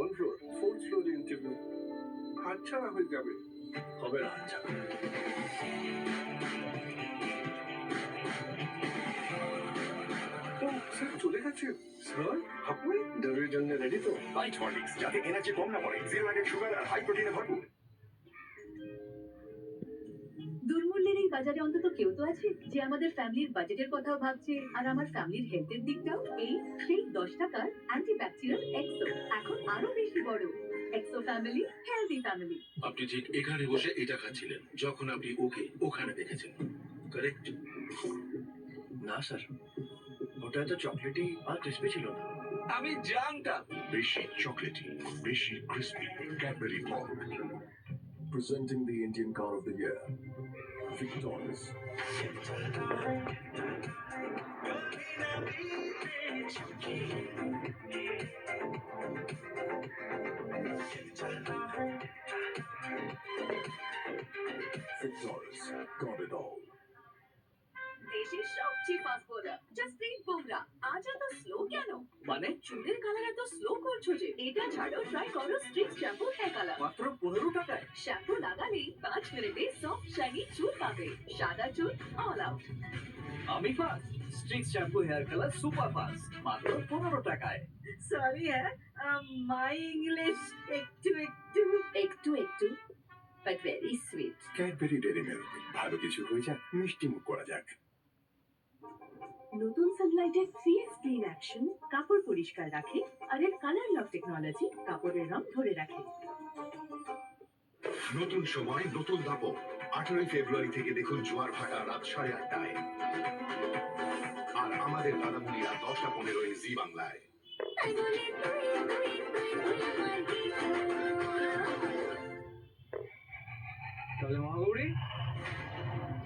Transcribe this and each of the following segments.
কোন floor? Fourth ফ্লোরে interview. হাতছাড়া হয়ে যাবে। হবে না আচ্ছা। ও স্যার চলে গেছে। স্যার আপনি ইন্টারভিউর জন্য রেডি তো? লাইট হরলিক্স, যাতে এনার্জি কম না পড়ে, জিরো অ্যাডেড সুগার আর হাই প্রোটিনে ভরপুর। দুর্মূল্যের এই বাজারে অন্তত কেউ তো আছে যে আমাদের ফ্যামিলির বাজেটের কথাও ভাবছে, আর আমার ফ্যামিলির হেলথের দিকটাও। এই সেই 10 টাকার অ্যান্টিব্যাকটেরিয়াল এক্সো, এখন আরো বেশি বড়। এক্সো ফ্যামিলি, হেলদি ফ্যামিলি। আপনি ঠিক এখানে বসে এটা খাচ্ছিলেন যখন আপনি ওকে ওখানে দেখেছেন, কারেক্ট? না স্যার, ওটা তো চকলেটি আর ক্রিসপি ছিল না। আমি জানতাম। বেশি চকলেটি, বেশি crispy, Cadbury Pork. Presenting the Indian Car of the Year, Victoris. Victoris, got it all. দেশের সবচেয়ে ফাস্ট বোলার জাসপ্রীত বুমরা আজ এত স্লো কেন? মানে চুলের কালার এত স্লো করছো যে? এটা ছাড়ো, ট্রাই করো স্ট্রিক্ট শ্যাম্পু হেয়ার কালার। মাত্র 15 টাকায়? শ্যাম্পু লাগালেই 5 মিনিটে সফট শাইনি চুল পাবে। সাদা চুল অল আউট। আমি first. Strict shampoo hair colour super fast, মাত্র 15 টাকায়। সরি হ্যাঁ, মাই ইংলিশ একটু একটু but very sweet. Cadbury Dairy Milk. ভালো কিছু হয়ে যাক, মিষ্টি মুখ করা যাক। নতুন সানলাইটের 3x ক্লিন অ্যাকশন কাপড় পরিষ্কার রাখে, আর এর কালার লক টেকনোলজি কাপড়ের রং ধরে রাখে। নতুন সময়, নতুন দাপট। 18 ফেব্রুয়ারি থেকে দেখুন জোয়ার ভাটা রাত 8:30টায়। আর আমাদের দাদামুলিয়া 10টা 15 জি বাংলায়। তাহলে মহাগৌরী,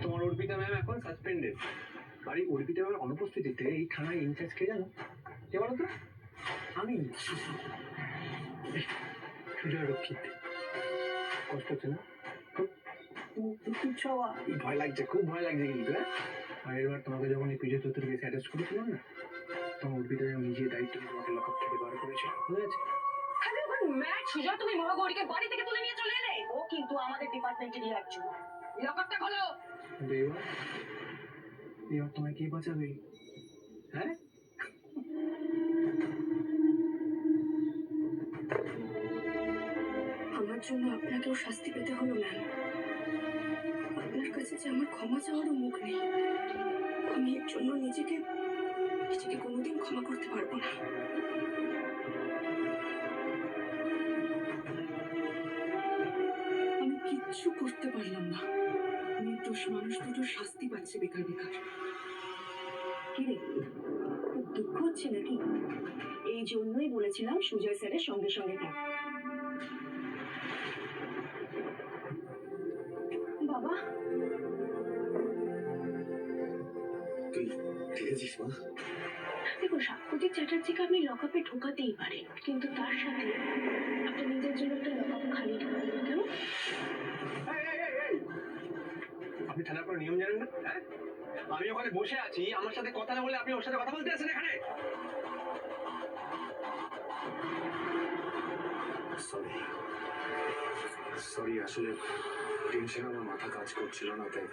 তোমার অর্পিতা ম্যাম এখন সাসপেন্ডেড। আর এই অর্পিতা ম্যামের অনুপস্থিতিতে এই থানায় ইনচার্জ কে জানো? কে বলো তো? আমি। সুজয় রক্ষিত। কষ্ট হচ্ছে না? ভয় লাগছে, খুব ভয় লাগছে কিন্তু। হ্যাঁ, আর এবার তোমাকে যখন এই পিজিওথেরাপির কেসে অ্যারেস্ট করেছিলাম না, তখন অর্পিতা ম্যাম নিজে দায়িত্ব নিয়ে তোমাকে লকআপ থেকে বার করেছিল, বুঝেছে? সুজয়, তুমি মহাগৌরীকে বাড়ি থেকে তুলে নিয়ে চলে এলে। ও কিন্তু আমাদের ডিপার্টমেন্টেরই একজন। লকআপটা খোলো। কিন্তু এবার তোমায় কে বাঁচাবে? হ্যাঁ, আমার জন্য আপনাকেও শাস্তি পেতে হলো ম্যাম। আপনার কাছে যে আমার ক্ষমা চাওয়ারও মুখ নেই। আমি এর জন্য নিজেকে কোনোদিন ক্ষমা করতে পারবো না। আমি কিচ্ছু করতে পারলাম না। নির্দোষ মানুষ দুটো শাস্তি পাচ্ছে বেকার বেকার। কি রে, খুব দুঃখ হচ্ছে নাকি? এই জন্যই বলেছিলাম সুজয় স্যারের সঙ্গে সঙ্গে থাক। বাবা, তুই ঠিক আছিস মা? দেখুন, সাক্ষ্যজিৎ চ্যাটার্জিকে আপনি লকআপে ঢোকাতেই পারেন, কিন্তু তার সাথে আপনি নিজের জন্য একটা লকআপ খালি ঢোকাবেন কেন? আপনি থানার কোনো নিয়ম জানেন না? হ্যাঁ, আমি ওখানে বসে আছি, আমার সাথে কথা না বলে আপনি ওর সাথে কথা বলতে আছেন এখানে? সরি, আসলে টেনশন আমার মাথা কাজ করছিল না, তাই